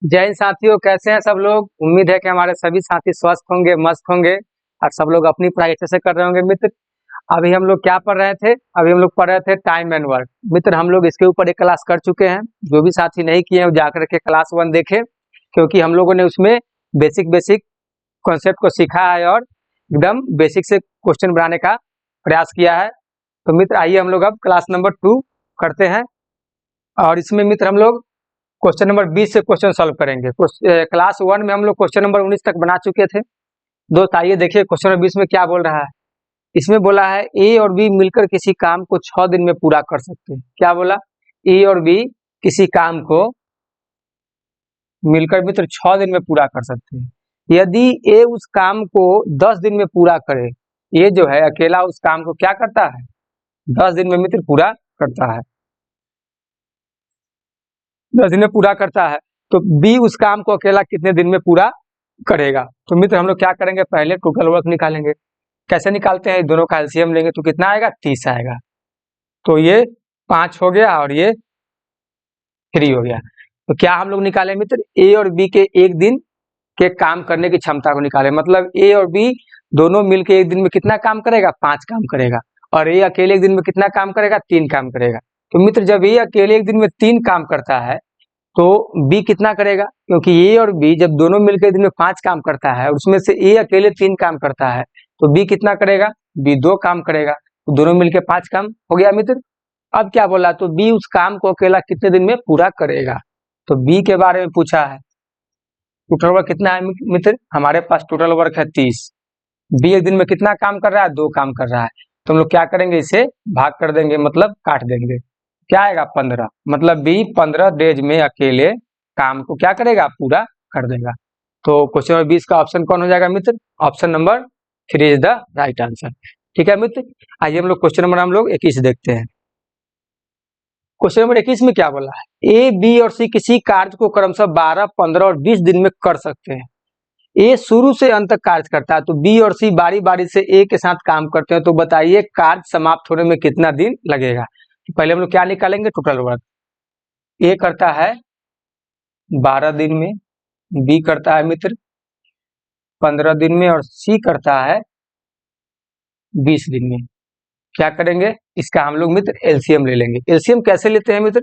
जय हिंद साथियों, कैसे हैं सब लोग। उम्मीद है कि हमारे सभी साथी स्वस्थ होंगे, मस्त होंगे और सब लोग अपनी पढ़ाई अच्छे से कर रहे होंगे। मित्र, अभी हम लोग क्या पढ़ रहे थे? अभी हम लोग पढ़ रहे थे टाइम एंड वर्क। मित्र, हम लोग इसके ऊपर एक क्लास कर चुके हैं। जो भी साथी नहीं किए हैं वो जाकर के क्लास 1 देखें, क्योंकि हम लोगों ने उसमें बेसिक बेसिक कॉन्सेप्ट को सीखा है और एकदम बेसिक से क्वेश्चन बनाने का प्रयास किया है। तो मित्र, आइए हम लोग अब क्लास नंबर 2 करते हैं। और इसमें मित्र हम लोग क्वेश्चन नंबर 20 से क्वेश्चन सॉल्व करेंगे। क्लास 1 में हम लोग क्वेश्चन नंबर 19 तक बना चुके थे। दोस्त, आइए देखिए क्वेश्चन नंबर 20 में क्या बोल रहा है। इसमें बोला है ए और बी मिलकर किसी काम को 6 दिन में पूरा कर सकते हैं। क्या बोला? ए और बी किसी काम को मिलकर मित्र 6 दिन में पूरा कर सकते हैं। यदि ए उस काम को 10 दिन में पूरा करे, ये जो है अकेला उस काम को क्या करता है? 10 दिन में मित्र पूरा करता है। 10 दिन में पूरा करता है, तो बी उस काम को अकेला कितने दिन में पूरा करेगा? तो मित्र हम लोग क्या करेंगे, पहले टोटल वर्क निकालेंगे। कैसे निकालते हैं? दोनों का एलसीएम लेंगे तो कितना आएगा? 30 आएगा। तो ये 5 हो गया और ये 3 हो गया। तो क्या हम लोग निकाले मित्र? ए और बी के एक दिन के काम करने की क्षमता को निकाले। मतलब ए और बी दोनों मिलके एक दिन में कितना काम करेगा? 5 काम करेगा। और ए अकेले एक दिन में कितना काम करेगा? 3 काम करेगा। तो मित्र जब ए अकेले एक दिन में 3 काम करता है तो बी कितना करेगा? क्योंकि ए और बी जब दोनों मिलकर दिन में 5 काम करता है और उसमें से ए अकेले 3 काम करता है, तो बी कितना करेगा? बी 2 काम करेगा। तो दोनों मिलकर 5 काम हो गया मित्र। अब क्या बोला? तो बी उस काम को अकेला कितने दिन में पूरा करेगा? तो बी के बारे में पूछा है। टोटल वर्क कितना है मित्र? हमारे पास टोटल वर्क है 30। बी एक दिन में कितना काम कर रहा है? 2 काम कर रहा है। तो हम लोग क्या करेंगे, इसे भाग कर देंगे, मतलब काट देंगे। क्या आएगा? 15। मतलब बी 15 डेज में अकेले काम को क्या करेगा? पूरा कर देगा। तो क्वेश्चन नंबर 20 का ऑप्शन कौन हो जाएगा मित्र? Option number 3 is the right answer. ठीक है मित्र, आइए हम लोग क्वेश्चन नंबर 21 देखते हैं। क्वेश्चन नंबर 21 में क्या बोला है? ए, बी और सी किसी कार्य को क्रमशः 12, 15 और 20 दिन में कर सकते हैं। ए शुरू से अंत तक कार्य करता है, तो बी और सी बारी बारी से ए के साथ काम करते हैं। तो बताइए कार्य समाप्त होने में कितना दिन लगेगा? तो पहले हम लोग क्या निकालेंगे? Total work. ए करता है 12 दिन में, बी करता है मित्र 15 दिन में और सी करता है 20 दिन में। क्या करेंगे? इसका हम लोग मित्र एलसीएम ले लेंगे। एलसीएम कैसे लेते हैं मित्र?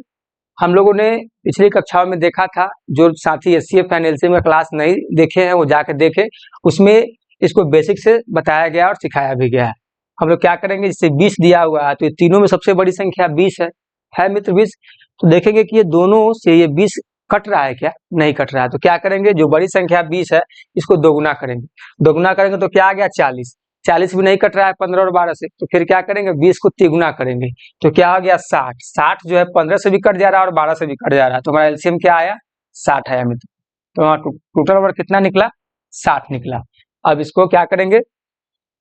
हम लोगों ने पिछली कक्षाओं में देखा था। जो साथी एचसीएफ एंड एलसीएम का क्लास नहीं देखे हैं वो जाकर देखे, उसमें इसको बेसिक से बताया गया और सिखाया भी गया है। हम लोग क्या करेंगे, जैसे 20 दिया हुआ है तो ये तीनों में सबसे बड़ी संख्या 20 है मित्र 20। तो देखेंगे कि ये दोनों से ये 20 कट रहा है क्या? नहीं कट रहा है। तो क्या करेंगे, जो बड़ी संख्या 20 है इसको दोगुना करेंगे। दोगुना करेंगे तो क्या आ गया? 40। 40 भी नहीं कट रहा है 15 और 12 से, तो फिर क्या करेंगे? 20 को तिगुना करेंगे तो क्या हो गया? 60। 60 जो है 15 से भी कट जा रहा है और 12 से भी कट जा रहा है, तो हमारा एलसीएम क्या आया? 60 आया मित्र। तो हमारा टोटल वर्क कितना निकला? 60 निकला। अब इसको क्या करेंगे,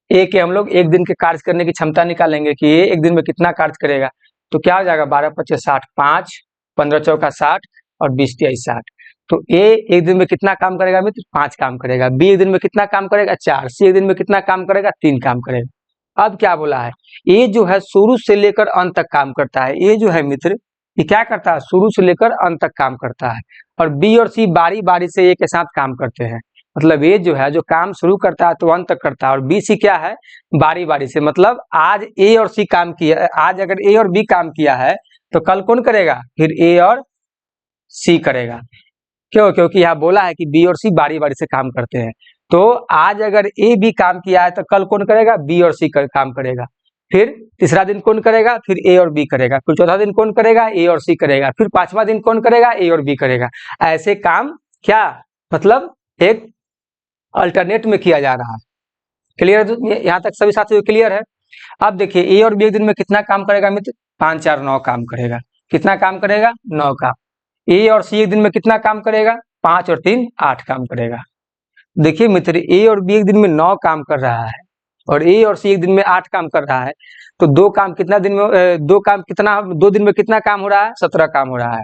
ए के हम लोग एक दिन के कार्य करने की क्षमता निकालेंगे कि ये एक दिन में कितना कार्य करेगा। तो क्या हो जाएगा? 12 पच्चीस 60, 5 15 चौका 60 और 20 तेईस 60। तो ए एक दिन में कितना काम करेगा मित्र? 5 काम करेगा। बी एक दिन में कितना काम करेगा? 4। सी एक दिन में कितना काम करेगा? 3 काम करेगा। अब क्या बोला है? ए जो है शुरू से लेकर अंत तक काम करता है। ए जो है मित्र ये क्या करता है? शुरू से लेकर अंत तक काम करता है। और बी और सी बारी बारी से ए के साथ काम करते हैं। मतलब ये जो है जो काम शुरू करता है तो अंत तक करता है। और बी सी क्या है? बारी बारी से। मतलब आज ए और सी काम किया, आज अगर ए और बी काम किया है तो कल कौन करेगा? फिर ए और सी करेगा। क्यों? क्योंकि यहाँ बोला है कि बी और सी बारी बारी से काम करते हैं। तो आज अगर ए बी काम किया है तो कल कौन करेगा? बी और सी काम करेगा। फिर तीसरा दिन कौन करेगा? फिर ए और बी करेगा। फिर चौथा दिन कौन करेगा? ए और सी करेगा। फिर पांचवा दिन कौन करेगा? ए और बी करेगा। ऐसे काम क्या मतलब एक अल्टरनेट में किया जा रहा है। क्लियर? यहाँ तक सभी साथियों क्लियर है? अब देखिए ए और बी एक दिन में कितना काम करेगा मित्र? 5 4 9 काम करेगा। कितना काम करेगा? 9 काम। ए और सी एक दिन में कितना काम करेगा? 5 और 3 8 काम करेगा। देखिए मित्र ए और बी एक दिन में 9 काम कर रहा है और ए और सी एक दिन में 8 काम कर रहा है। तो दो काम कितना दिन में, दो काम कितना, 2 दिन में कितना काम हो रहा है? 17 काम हो रहा है।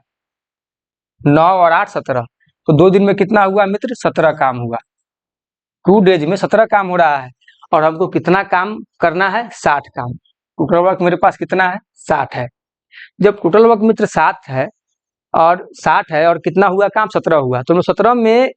9 और 8 17। तो 2 दिन में कितना हुआ मित्र? 17 काम हुआ। 2 डेज में 17 काम हो रहा है। और हमको कितना काम करना है? 60 काम। टोटल वर्क मेरे पास कितना है? 60 है। जब टोटल वर्क मित्र 60 है और 60 है और कितना हुआ काम 17 हुआ, तो 17 में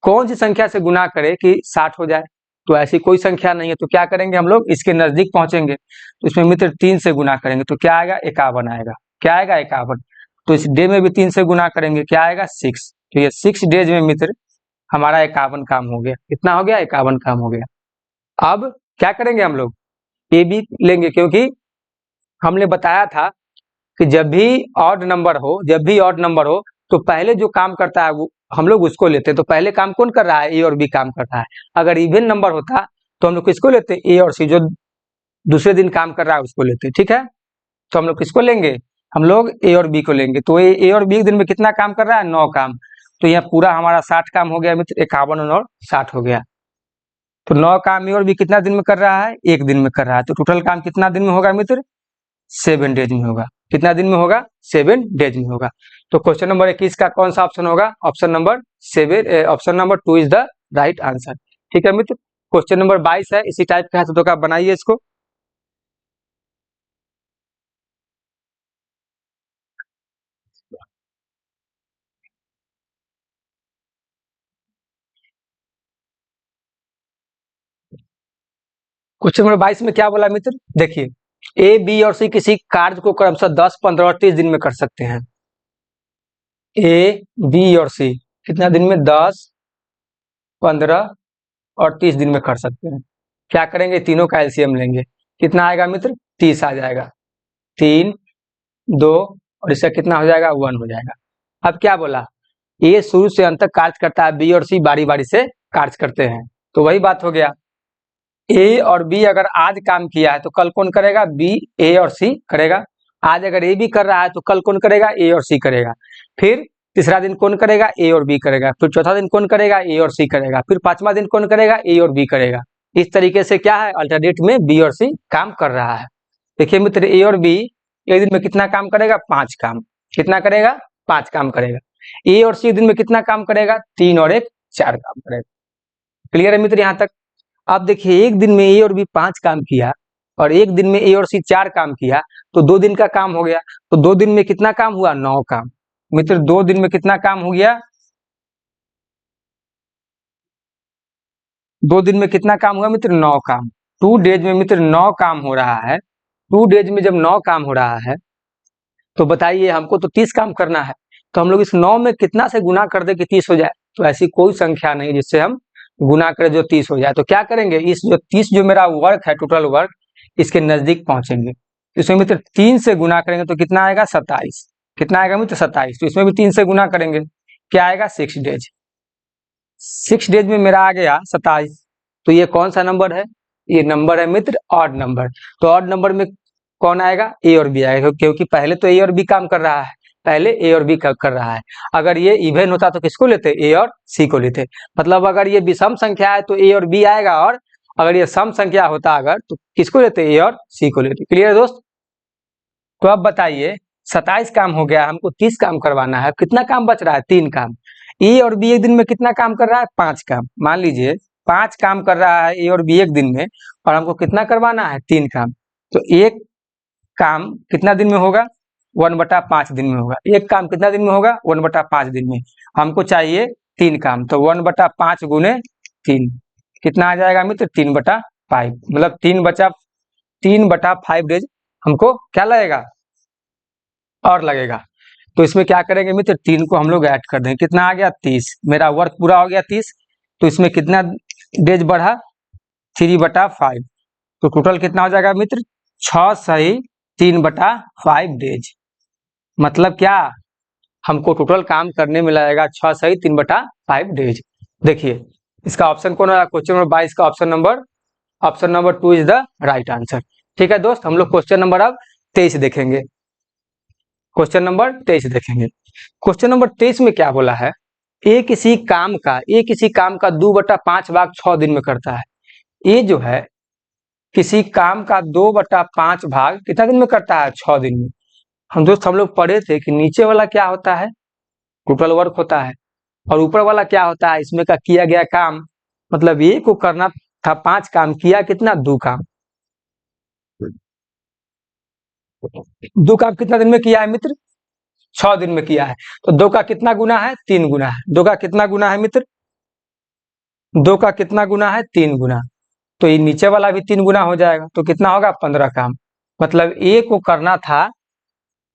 कौन सी संख्या से गुना करें कि 60 हो जाए? तो ऐसी कोई संख्या नहीं है, तो क्या करेंगे हम लोग, इसके नजदीक पहुंचेंगे। तो इसमें मित्र 3 से गुना करेंगे तो क्या आएगा 51 आएगा। क्या आएगा 51। तो इस डे में भी 3 से गुना करेंगे, क्या आएगा 6। तो ये 6 डेज में मित्र हमारा 51 काम हो गया। कितना हो गया 51 काम हो गया। अब क्या करेंगे हम लोग, ये भी लेंगे, क्योंकि हमने बताया था कि जब भी ऑड नंबर हो, जब भी ऑड नंबर हो तो पहले जो काम करता है वो हम लोग उसको लेते हैं। तो पहले काम कौन कर रहा है, ए और बी काम कर रहा है। अगर इवन नंबर होता तो हम लोग किसको लेते, ए और सी, जो दूसरे दिन काम कर रहा है उसको लेते। ठीक है, तो हम लोग किसको लेंगे, हम लोग ए और बी को लेंगे। तो ए और बी एक दिन में कितना काम कर रहा है, 9 काम। तो यहाँ पूरा हमारा 60 काम हो गया मित्र, 51 और 60 हो गया। तो 9 काम ए और बी कितना दिन में कर रहा है, एक दिन में कर रहा है। तो टोटल काम कितना दिन में होगा मित्र, 7 डेज में होगा। कितना दिन में होगा, 7 डेज में होगा। तो क्वेश्चन नंबर 21 का कौन सा ऑप्शन होगा, option number 7, option number 2 is the right answer. ठीक है मित्र, क्वेश्चन नंबर 22 है, इसी टाइप का है, तो आप बनाइए इसको। क्वेश्चन नंबर 22 में क्या बोला मित्र, देखिए ए बी और सी किसी कार्य को क्रमशः 10, 15 और 30 दिन में कर सकते हैं। ए बी और सी कितना दिन में, 10, 15 और 30 दिन में कर सकते हैं। क्या करेंगे, तीनों का एलसीएम लेंगे। कितना आएगा मित्र, 30 आ जाएगा। 3, 2 और इसका कितना हो जाएगा, 1 हो जाएगा। अब क्या बोला, ए शुरू से अंत तक कार्य करता है, बी और सी बारी बारी से कार्य करते हैं। तो वही बात हो गया, ए और बी अगर आज काम किया है तो कल कौन करेगा, बी, ए और सी करेगा। आज अगर ए भी कर रहा है तो कल कौन करेगा, ए और सी करेगा। फिर तीसरा दिन कौन करेगा, ए और बी करेगा। फिर चौथा दिन कौन करेगा, ए और सी करेगा। फिर पांचवा दिन कौन करेगा, ए और बी करेगा। इस तरीके से क्या है, अल्टरनेट में बी और सी काम कर रहा है। देखिए मित्र, ए और बी एक दिन में कितना काम करेगा, 5 काम। कितना करेगा, 5 काम करेगा। ए और सी एक दिन में कितना काम करेगा, 3 और 1 4 काम करेगा। क्लियर है मित्र यहाँ तक। अब देखिए एक दिन में ए और बी 5 काम किया और एक दिन में ए और सी 4 काम किया, तो 2 दिन का काम हो गया। तो 2 दिन में कितना काम हुआ, 9 काम। मित्र 2 दिन में कितना काम हो गया, 2 दिन में कितना काम हुआ मित्र, 9 काम। 2 डेज में मित्र 9 काम हो रहा है। 2 डेज में जब 9 काम हो रहा है तो बताइए हमको तो 30 काम करना है। तो हम लोग इस 9 में कितना से गुना कर दे कि 30 हो जाए। तो ऐसी कोई संख्या नहीं जिससे हम गुना करें जो 30 हो जाए। तो क्या करेंगे, इस जो 30 जो मेरा वर्क है, टोटल वर्क, इसके नजदीक पहुंचेंगे। इसमें मित्र 3 से गुना करेंगे तो कितना आएगा, 27। कितना आएगा मित्र, 27। तो इसमें भी 3 से गुना करेंगे, क्या आएगा, 6 डेज। 6 डेज में मेरा आ गया 27। तो ये कौन सा नंबर है, ये नंबर है मित्र ऑड नंबर। तो ऑड नंबर में कौन आएगा, ए और बी आएगा, क्योंकि पहले तो ए और बी काम कर रहा है। पहले ए और बी कर रहा है। अगर ये इवन होता तो किसको लेते, ए और सी को लेते। मतलब अगर ये विषम संख्या है तो ए और बी आएगा, और अगर ये सम संख्या होता अगर तो किसको लेते, ए और सी को लेते। क्लियर है दोस्त। तो अब बताइए 27 काम हो गया, हमको 30 काम करवाना है। कितना काम बच रहा है, 3 काम। ए और बी एक दिन में कितना काम कर रहा है, 5 काम। मान लीजिए 5 काम कर रहा है ए और बी एक दिन में, और हमको कितना करवाना है, 3 काम। तो एक काम कितना दिन में होगा, 1/5 दिन में होगा। एक काम कितना दिन में होगा, 1/5 दिन में। हमको चाहिए 3 काम, तो 1/5 गुने 3 कितना आ जाएगा मित्र, 3/5। मतलब 3/5 डेज हमको क्या लगेगा, और लगेगा। तो इसमें क्या करेंगे मित्र, 3 को हम लोग ऐड कर देंगे। कितना आ गया, 30। मेरा वर्क पूरा हो गया 30। तो इसमें कितना डेज बढ़ा, 3/5। तो टोटल कितना हो जाएगा मित्र, 6 सही 3/5 डेज। मतलब क्या, हमको टोटल काम करने में लगेगा 6 सही 3/5 डेज। देखिए इसका ऑप्शन कौन है, क्वेश्चन नंबर 22 का option number 2 is the right answer. ठीक है दोस्त, हम लोग क्वेश्चन नंबर अब 23 देखेंगे। क्वेश्चन नंबर 23 देखेंगे। क्वेश्चन नंबर 23 में क्या बोला है, ए किसी काम का 2/5 भाग 6 दिन में करता है। ए जो है किसी काम का 2/5 भाग कितना दिन में करता है, 6 दिन में। हम लोग पढ़े थे कि नीचे वाला क्या होता है, टोटल वर्क होता है, और ऊपर वाला क्या होता है, इसमें का किया गया काम। मतलब ए को करना था 5 काम, किया कितना, 2 काम। 2 काम कितना दिन में किया है मित्र, 6 दिन में किया है। तो 2 का कितना गुना है? 3 गुना है। 2 का कितना गुना है मित्र? 2 का कितना गुना है? 3 गुना। तो ये नीचे वाला भी 3 गुना हो जाएगा, तो कितना होगा? 15 काम। मतलब ए को करना था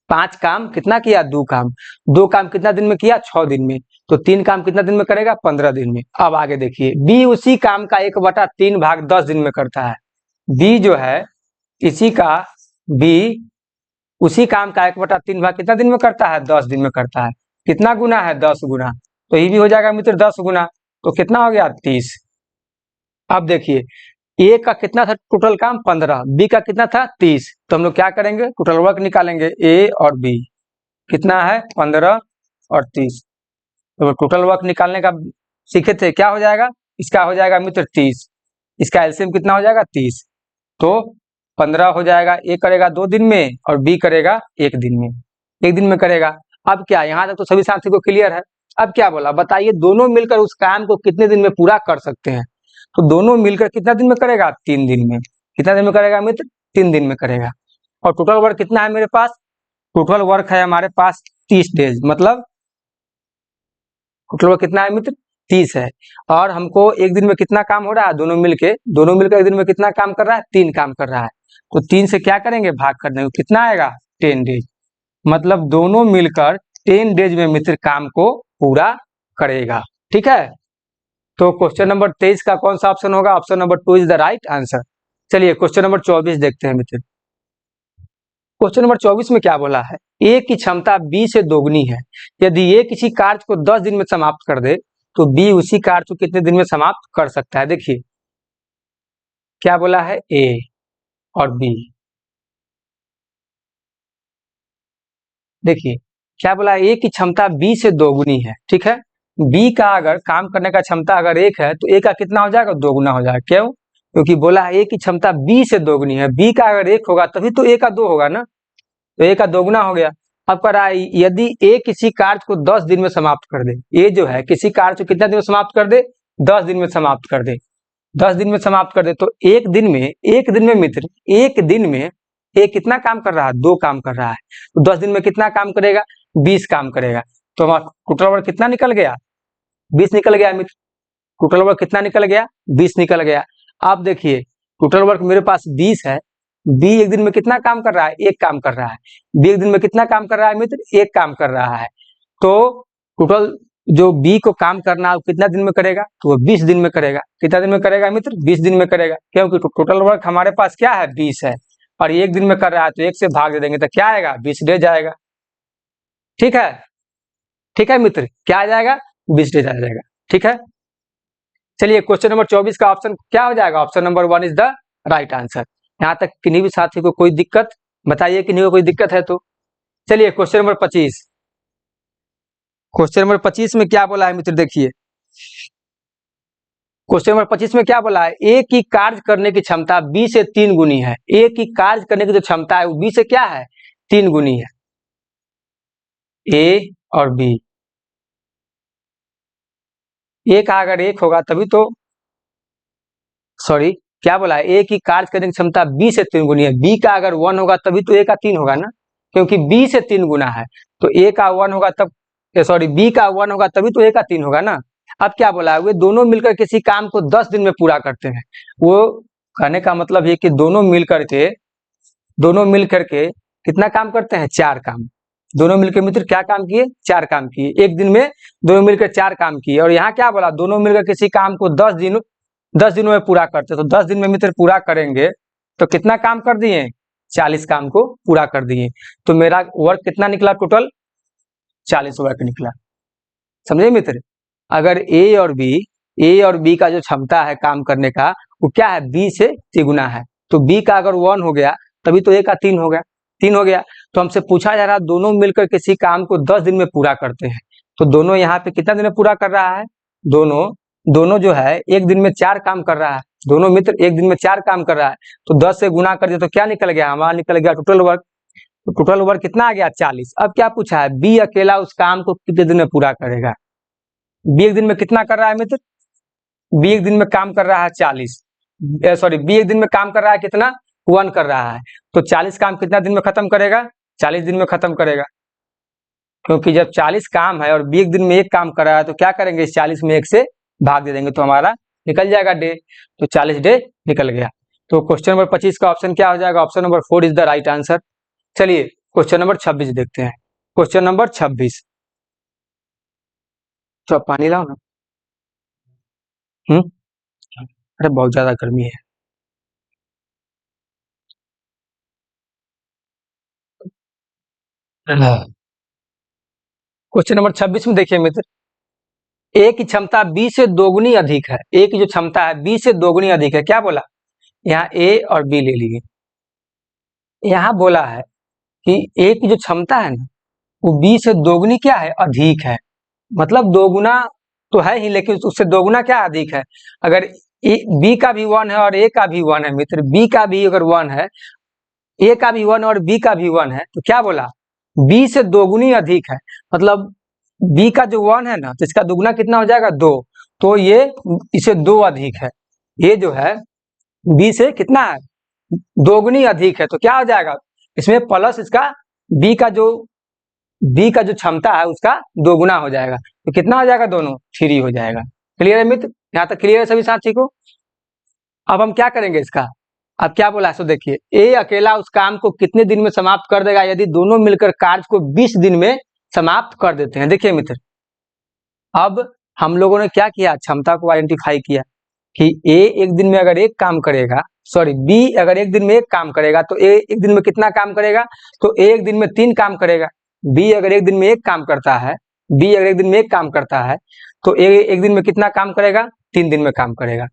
5 काम, कितना किया? 2 काम। 2 काम कितना दिन में किया? 6 दिन में। तो 3 काम कितना दिन में करेगा? 15 दिन में। अब आगे देखिए, बी उसी काम का 1/3 भाग 10 दिन में करता है। बी जो है इसी का बी उसी काम का 1/3 भाग कितना दिन में करता है? 10 दिन में करता है। कितना गुना है? 10 गुना। तो ये भी हो जाएगा मित्र 10 गुना। तो कितना हो गया? 30। अब देखिए, ए का कितना था टोटल काम? 15। बी का कितना था? 30। तो हम लोग क्या करेंगे? टोटल वर्क निकालेंगे। ए और बी कितना है? 15 और 30। तो टोटल वर्क निकालने का सीखे थे, क्या हो जाएगा? इसका हो जाएगा मित्र 30। इसका एलसीएम कितना हो जाएगा? 30। तो 15 हो जाएगा। ए करेगा 2 दिन में और बी करेगा 1 दिन में। 1 दिन में करेगा। अब क्या, यहाँ तक तो सभी साथी को क्लियर है। अब क्या बोला, बताइए दोनों मिलकर उस काम को कितने दिन में पूरा कर सकते हैं? तो दोनों मिलकर कितना दिन में करेगा? 3 दिन में। कितना दिन में करेगा मित्र? 3 दिन में करेगा। और टोटल वर्क कितना है मेरे पास? टोटल वर्क है हमारे पास 30 डेज। मतलब टोटल वर्क कितना है मित्र? 30 है। और हमको 1 दिन में कितना काम हो रहा है? दोनों मिलकर 1 दिन में कितना काम कर रहा है? 3 काम कर रहा है। तो 3 से क्या करेंगे? भाग कर देंगे। कितना आएगा? 10 डेज। मतलब दोनों मिलकर 10 डेज में मित्र काम को पूरा करेगा। ठीक है। तो क्वेश्चन नंबर 23 का कौन सा ऑप्शन होगा? Option number 2 is the right answer. चलिए क्वेश्चन नंबर 24 देखते हैं मित्र। क्वेश्चन नंबर 24 में क्या बोला है? ए की क्षमता बी से दोगुनी है। यदि ए किसी कार्य को 10 दिन में समाप्त कर दे तो बी उसी कार्य को कितने दिन में समाप्त कर सकता है? देखिए क्या बोला है, ए और बी। देखिए क्या बोला है, ए की क्षमता बी से दोगुनी है। ठीक है। बी का अगर काम करने का क्षमता अगर 1 है तो ए का कितना हो जाएगा? दोगुना हो जाएगा। क्यों? क्योंकि बोला है ए की क्षमता बी से दोगुनी है। बी का अगर 1 होगा तभी तो ए का 2 होगा ना। तो ए का दोगुना हो गया। अब कर रहा है, यदि ए किसी कार्य को 10 दिन में समाप्त कर दे, ए जो है किसी कार्य को कितना दिन में समाप्त कर दे? 10 दिन में समाप्त कर दे। 10 दिन में समाप्त कर दे तो एक दिन में मित्र, एक दिन में ए कितना काम कर रहा है? 2 काम कर रहा है। तो 10 दिन में कितना काम करेगा? 20 काम करेगा। तो हमारा टोटल वर्क कितना निकल गया? 20 निकल गया मित्र। टोटल वर्क कितना निकल गया? 20 निकल गया। आप देखिए टोटल वर्क मेरे पास 20 है। बी 1 दिन में कितना काम कर रहा है? 1 काम कर रहा है। बी 1 दिन में कितना काम कर रहा है मित्र? 1 काम कर रहा है। तो टोटल जो बी को काम करना है वो कितना दिन में करेगा? तो वो 20 दिन में करेगा। कितना दिन में करेगा मित्र? 20 दिन में करेगा। क्योंकि टोटल वर्क हमारे पास क्या है? 20 है। और 1 दिन में कर रहा है तो 1 से भाग दे देंगे तो क्या आएगा? 20 डेज जाएगा। ठीक है। ठीक है मित्र, क्या आ जाएगा? 20 डेज आ जाएगा। ठीक है। चलिए क्वेश्चन नंबर 24 का ऑप्शन क्या हो जाएगा? Option number 1 is the right answer. यहाँ तक किन्हीं भी साथी को कोई दिक्कत बताइए, किन्हीं को कोई दिक्कत है तो। चलिए क्वेश्चन नंबर 25। क्वेश्चन नंबर 25 में क्या बोला है मित्र? देखिए क्वेश्चन नंबर 25 में क्या बोला है? ए की कार्य करने की क्षमता बी से 3 गुनी है। ए की कार्य करने की जो क्षमता है वो बी से क्या है? 3 गुनी है। ए और बी, ए का अगर 1 होगा तभी तो, सॉरी क्या बोला है? ए की कार्य करने की क्षमता बी से 3 गुनी है। बी का अगर 1 होगा तभी तो ए का 3 होगा ना, क्योंकि बी से 3 गुना है। तो ए का 1 होगा तब, सॉरी बी का 1 होगा तभी तो ए का 3 होगा ना। अब क्या बोला है? वे दोनों मिलकर किसी काम को 10 दिन में पूरा करते हैं। वो कहने का मतलब ये कि दोनों मिल करके कितना काम करते हैं? 4 काम। दोनों मिलकर मित्र क्या काम किए? 4 काम किए। 1 दिन में दोनों मिलकर 4 काम किए। और यहाँ क्या बोला? दोनों मिलकर किसी काम को 10 दिनों में पूरा करते। तो 10 दिन में मित्र पूरा करेंगे तो कितना काम कर दिए? 40 काम को पूरा कर दिए। तो मेरा वर्क कितना निकला? टोटल 40 वर्क निकला। समझे मित्र? अगर ए और बी का जो क्षमता है काम करने का वो क्या है? बी से तिगुना है। तो बी का अगर 1 हो गया तभी तो ए का 3 हो गया। 3 हो गया। तो हमसे पूछा जा रहा है दोनों मिलकर किसी काम को 10 दिन में पूरा करते हैं। तो दोनों यहाँ पे कितना दिन में पूरा कर रहा है? दोनों जो है 1 दिन में 4 काम कर रहा है। दोनों मित्र 1 दिन में 4 काम कर रहा है। तो 10 से गुना कर दिया तो क्या निकल गया? हमारा निकल गया टोटल वर्क। तो टोटल वर्क कितना आ गया? 40। अब क्या पूछा है? बी अकेला उस काम को कितने दिन में पूरा करेगा? बी 1 दिन में कितना कर रहा है मित्र? बी 1 दिन में काम कर रहा है 40। सॉरी बी 1 दिन में काम कर रहा है कितना? 1 कर रहा है। तो 40 काम कितना दिन में खत्म करेगा? 40 दिन में खत्म करेगा। क्योंकि जब 40 काम है और बी एक दिन में एक काम कर रहा है तो क्या करेंगे, इस 40 में एक से भाग दे देंगे तो हमारा निकल जाएगा डे, तो 40 डे निकल गया। तो क्वेश्चन नंबर 25 का ऑप्शन क्या हो जाएगा, option number 4 is the right answer. चलिए क्वेश्चन नंबर 26 देखते हैं। क्वेश्चन नंबर 26, तो आप पानी लाओ ना। अरे बहुत ज्यादा गर्मी है। क्वेश्चन नंबर 26 में देखिए मित्र, ए की क्षमता बी से दोगुनी अधिक है। ए की जो क्षमता है बी से दोगुनी अधिक है। क्या बोला, यहाँ ए और बी ले लिए। यहाँ बोला है कि ए की जो क्षमता है ना वो बी से दोगुनी क्या है, अधिक है। मतलब दोगुना तो है ही, लेकिन उससे दोगुना क्या अधिक है। अगर बी का भी 1 है और ए का भी 1 है मित्र, बी का भी अगर 1 है, ए का भी 1 और बी का भी 1 है, तो क्या बोला, बी से दोगुनी अधिक है। मतलब बी का जो 1 है ना तो इसका दुगुना कितना हो जाएगा, 2। तो ये इसे 2 अधिक है। ये जो है बी से कितना है, दोगुनी अधिक है। तो क्या हो जाएगा इसमें प्लस इसका बी का जो क्षमता है उसका दोगुना हो जाएगा। तो कितना हो जाएगा, दोनों 3 हो जाएगा। क्लियर है मित्र, यहाँ तक क्लियर है सभी साथी को। अब हम क्या करेंगे इसका, अब क्या बोला है सो देखिए, ए अकेला उस काम को कितने दिन में समाप्त कर देगा यदि दोनों मिलकर कार्य को 20 दिन में समाप्त कर देते हैं। देखिए मित्र, अब हम लोगों ने क्या किया, क्षमता को आइडेंटिफाई किया कि ए एक दिन में अगर एक काम करेगा, सॉरी बी अगर एक दिन में एक काम करेगा तो ए एक दिन में कितना काम करेगा, तो ए एक दिन में 3 काम करेगा। बी अगर एक दिन में एक काम करता है, बी अगर एक दिन में एक काम करता है तो ए एक दिन में कितना काम करेगा, 3 दिन में काम करेगा।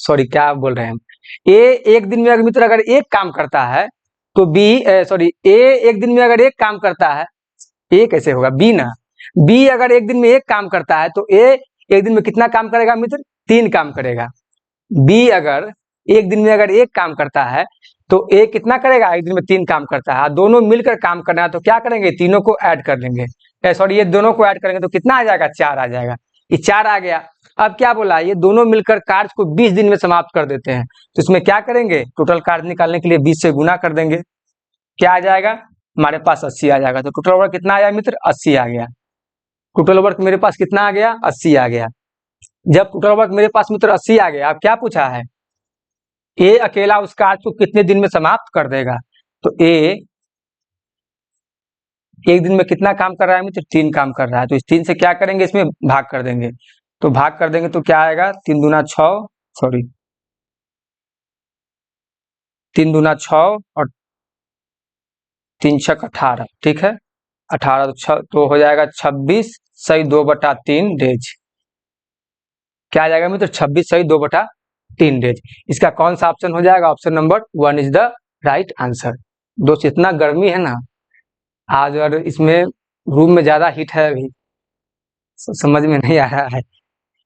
सॉरी क्या बोल रहे हैं हम, ए एक दिन में अगर मित्र अगर एक काम करता है तो बी सॉरी ए एक दिन में अगर एक काम करता है, ए कैसे होगा, बी ना, बी अगर एक दिन में एक काम करता है तो ए एक दिन में कितना काम करेगा मित्र, 3 काम करेगा। बी अगर एक दिन में अगर एक काम करता है तो ए कितना करेगा, एक दिन में 3 काम करता है। दोनों मिलकर काम करना है तो क्या करेंगे, तीनों को ऐड कर लेंगे, सॉरी ये दोनों को ऐड करेंगे तो कितना आ जाएगा, 4 आ जाएगा। ये 4 आ गया। अब क्या बोला, ये दोनों मिलकर कार्य को 20 दिन में समाप्त कर देते हैं। तो इसमें क्या करेंगे, टोटल कार्य निकालने के लिए 20 से गुना कर देंगे। क्या आ जाएगा, हमारे पास 80 आ जाएगा। तो टोटल वर्क कितना आया मित्र, 80 आ गया। टोटल वर्क मेरे पास कितना आ गया, 80 आ गया। जब टोटल वर्क मेरे पास मित्र 80 आ गया, अब क्या पूछा है, ए अकेला उस कार्य को कितने दिन में समाप्त कर देगा। तो ए एक दिन में कितना काम कर रहा है मित्र, 3 काम कर रहा है। तो इस 3 से क्या करेंगे, इसमें भाग कर देंगे। तो भाग कर देंगे तो क्या आएगा, 3 दूना 6, सॉरी 3 दूना 6 और 3 छक 18, ठीक है 18 तो हो जाएगा 26 सही 2/3 डेज। क्या आ जाएगा मित्र, 26 सही 2/3 डेज। इसका कौन सा ऑप्शन हो जाएगा, option number 1 is the right answer. दोस्त इतना गर्मी है ना आज, और इसमें रूम में ज्यादा हीट है अभी, समझ में नहीं आ रहा है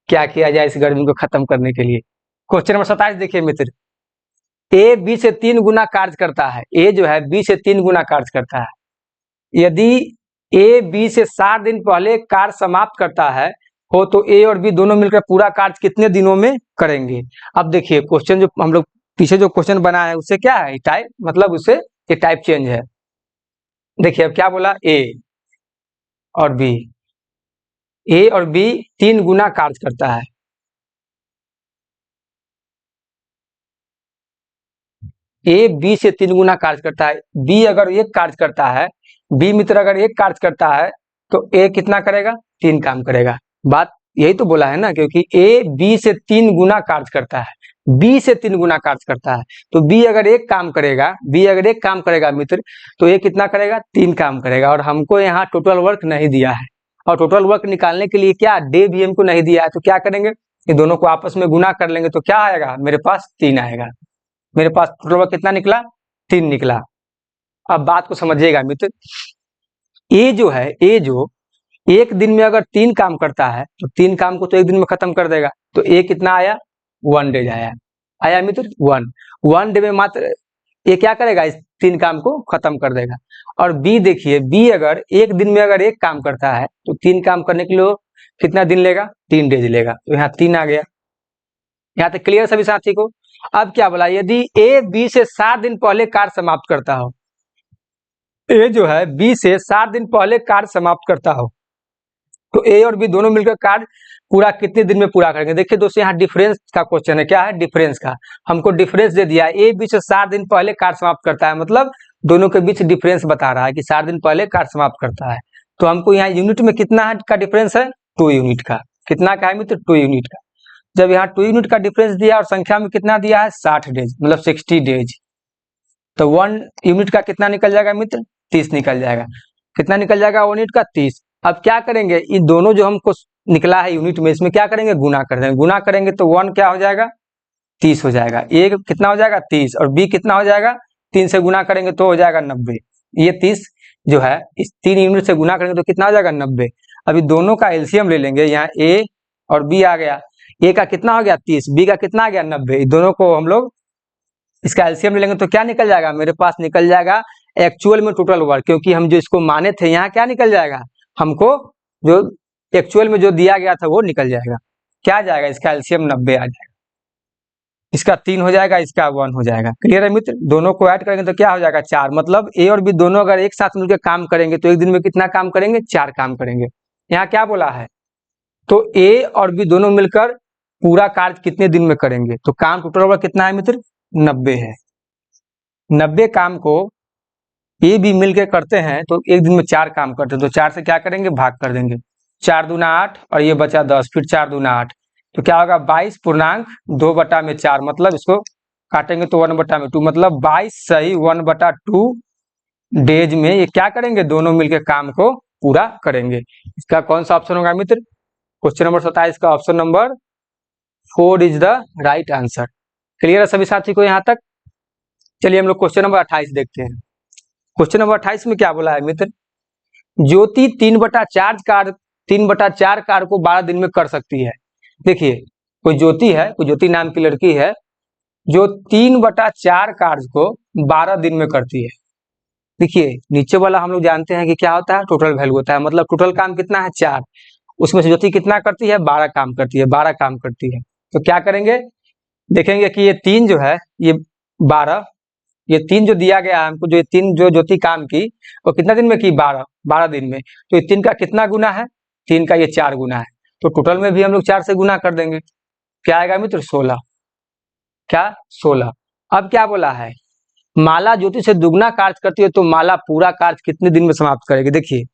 क्या किया जाए इस गर्मी को खत्म करने के लिए। क्वेश्चन नंबर 27 देखिए मित्र, ए बी से 3 गुना कार्य करता है। ए जो है बी से 3 गुना कार्य करता है। यदि ए बी से 7 दिन पहले कार्य समाप्त करता है हो तो ए और बी दोनों मिलकर पूरा कार्य कितने दिनों में करेंगे। अब देखिए क्वेश्चन जो हम लोग पीछे जो क्वेश्चन बना है उससे क्या है, टाइप मतलब उससे ये टाइप चेंज है। देखिए अब क्या बोला, ए और बी, ए और बी 3 गुना कार्य करता है। ए बी से 3 गुना कार्य करता है। बी अगर एक कार्य करता है, बी मित्र अगर एक कार्य करता है तो ए कितना करेगा, 3 काम करेगा। बात यही तो बोला है ना, क्योंकि ए बी से 3 गुना कार्य करता है, बी से 3 गुना कार्य करता है। तो बी अगर एक काम करेगा, बी अगर एक काम करेगा मित्र तो ए कितना करेगा, 3 काम करेगा। और हमको यहाँ टोटल वर्क नहीं दिया है, और टोटल वर्क निकालने के लिए क्या डे भी हमको नहीं दिया है। तो क्या करेंगे, ये दोनों को आपस में गुना कर लेंगे तो क्या आएगा, मेरे पास 3 आएगा। मेरे पास टोटल वर्क कितना निकला, 3 निकला। अब बात को समझिएगा मित्र, ए जो है, ए जो एक दिन में अगर 3 काम करता है तो 3 काम को तो एक दिन में खत्म कर देगा। तो ए कितना आया, 1 डेज आया। आया मित्र 1 डे में मात्र ये क्या करेगा, इस 3 काम को खत्म कर देगा। और बी देखिए, बी अगर एक दिन में अगर एक काम करता है तो 3 काम करने के लिए कितना दिन लेगा, 3 डेज लेगा। तो यहाँ 3 आ गया। यहाँ तक क्लियर सभी साथी को। अब क्या बोला, यदि ए बी से 7 दिन पहले कार्य समाप्त करता हो, ए जो है बी से 7 दिन पहले कार्य समाप्त करता हो, तो ए और बी दोनों मिलकर कार्य पूरा कितने दिन में पूरा करेंगे। देखिए दोस्तों यहाँ डिफरेंस का क्वेश्चन है, क्या है डिफरेंस का, हमको डिफरेंस दे दिया, ए बी से 7 दिन पहले कार्य समाप्त करता है, मतलब दोनों के बीच डिफरेंस बता रहा है कि 7 दिन पहले कार्य समाप्त करता है। तो हमको यहाँ यूनिट में कितना का डिफरेंस है, 2 यूनिट का। कितना का है मित्र, 2 यूनिट का। जब यहाँ 2 यूनिट का डिफरेंस दिया और संख्या में कितना दिया है, 60 डेज, मतलब 60 डेज, तो 1 यूनिट का कितना निकल जाएगा मित्र, 30 निकल जाएगा। कितना निकल जाएगा 1 यूनिट का, 30। अब क्या करेंगे, इन दोनों जो हमको निकला है यूनिट में, इसमें क्या करेंगे, गुना कर देंगे। गुना करेंगे तो 1 क्या हो जाएगा, 30 हो जाएगा। ए कितना हो जाएगा, 30, और बी कितना हो जाएगा, 3 से गुना करेंगे तो हो जाएगा 90। ये 30 जो है इस 3 यूनिट से गुना करेंगे तो कितना हो जाएगा, 90। अभी दोनों का एलसीएम ले लेंगे, यहाँ ए और बी आ गया, ए का कितना हो गया 30, बी का कितना आ गया 90, दोनों को हम लोग इसका एलसीएम ले लेंगे तो क्या निकल जाएगा, मेरे पास निकल जाएगा एक्चुअल में टोटल वर्क, क्योंकि हम जो इसको माने थे यहाँ क्या निकल जाएगा, हमको जो एक्चुअल में जो दिया गया था वो निकल जाएगा। क्या आ जाएगा, इसका एलसीएम 90 आ जाएगा, इसका 3 हो जाएगा, इसका 1 हो जाएगा। क्लियर है मित्र, दोनों को ऐड करेंगे तो क्या हो जाएगा 4, मतलब ए और बी दोनों अगर एक साथ मिलकर काम करेंगे तो एक दिन में कितना काम करेंगे, 4 काम करेंगे। यहाँ क्या बोला है, तो ए और बी दोनों मिलकर पूरा कार्य कितने दिन में करेंगे, तो काम टोटल वर्क कितना है मित्र, 90 है। 90 काम को ए बी मिलकर करते हैं तो एक दिन में 4 काम करते हैं, तो 4 से क्या करेंगे, भाग कर देंगे, 4 दूना 8 और ये बचा 10, फिर 4 दूना 8, तो क्या होगा 22.2/4, मतलब इसको काटेंगे तो 1/2, मतलब 22 सही 1/2 डेज में ये क्या करेंगे, दोनों मिलकर काम को पूरा करेंगे। इसका कौन सा ऑप्शन होगा मित्र, क्वेश्चन नंबर 27 का option number 4 is the right answer. Clear है सभी साथी को यहाँ तक। चलिए हम लोग क्वेश्चन नंबर 28 देखते हैं। क्वेश्चन नंबर 28 में क्या बोला है मित्र, ज्योति 3/4 कार्य को 12 दिन में कर सकती है। देखिए कोई ज्योति है, कोई ज्योति नाम की लड़की है जो 3/4 कार्य को 12 दिन में करती है। देखिए नीचे वाला हम लोग जानते हैं कि क्या होता है, टोटल वैल्यू होता है, मतलब टोटल काम कितना है 4, उसमें से ज्योति कितना करती है, 12 काम करती है, 12 काम करती है। तो क्या करेंगे, देखेंगे कि ये 3 जो है, ये 12, ये 3 जो दिया गया है हमको, जो ये 3 जो ज्योति काम की वो कितना दिन में की, 12 दिन में, तो ये 3 का कितना गुना है, 3 का ये 4 गुना है, तो टोटल में भी हम लोग 4 से गुना कर देंगे, क्या आएगा मित्र 16, क्या 16। अब क्या बोला है, माला ज्योति से दुगना कार्य करती है तो माला पूरा कार्य कितने दिन में समाप्त करेगी। देखिए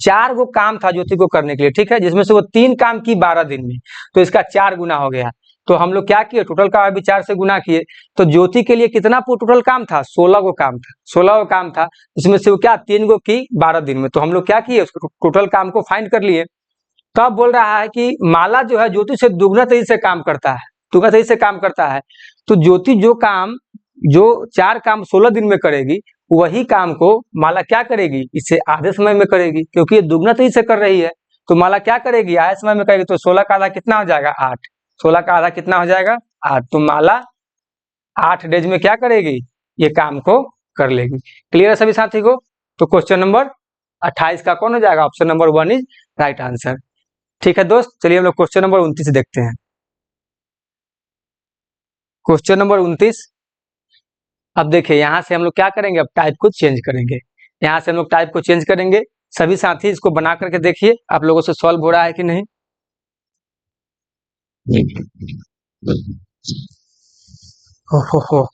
4 गो काम था ज्योति को करने के लिए, ठीक है, जिसमें से वो 3 काम की 12 दिन में, तो इसका 4 गुना हो गया। तो हम लोग क्या किए, टोटल का अभी 4 से गुना किए, तो ज्योति के लिए कितना टोटल काम था, 16 गो काम था, 16 गो काम था, इसमें से वो क्या 3 गो की 12 दिन में, तो हम लोग क्या किए, उसको टोटल काम को फाइंड कर लिए। तो अब बोल रहा है कि माला जो है ज्योति से दुगना तेजी से काम करता है, दुगना तेजी से काम करता है, तो ज्योति जो 4 काम 16 दिन में करेगी, वही काम को माला क्या करेगी, इससे आधे समय में करेगी, क्योंकि ये दुगना तेजी से कर रही है, तो माला क्या करेगी, आधे समय में करेगी, तो 16 का आधा कितना हो जाएगा 8, 16 का आधा कितना हो जाएगा 8, तो माला 8 डेज में क्या करेगी, ये काम को कर लेगी। क्लियर है सभी साथी को। तो क्वेश्चन नंबर 28 का कौन हो जाएगा, option number 1 is right answer. ठीक है दोस्त, चलिए हम लोग क्वेश्चन नंबर 29 देखते हैं। क्वेश्चन नंबर 29, अब देखिए यहाँ से हम लोग क्या करेंगे, अब टाइप को चेंज करेंगे, यहाँ से हम लोग टाइप को चेंज करेंगे। सभी साथी इसको बना करके देखिए आप लोगों से सॉल्व हो रहा है कि नहीं। हो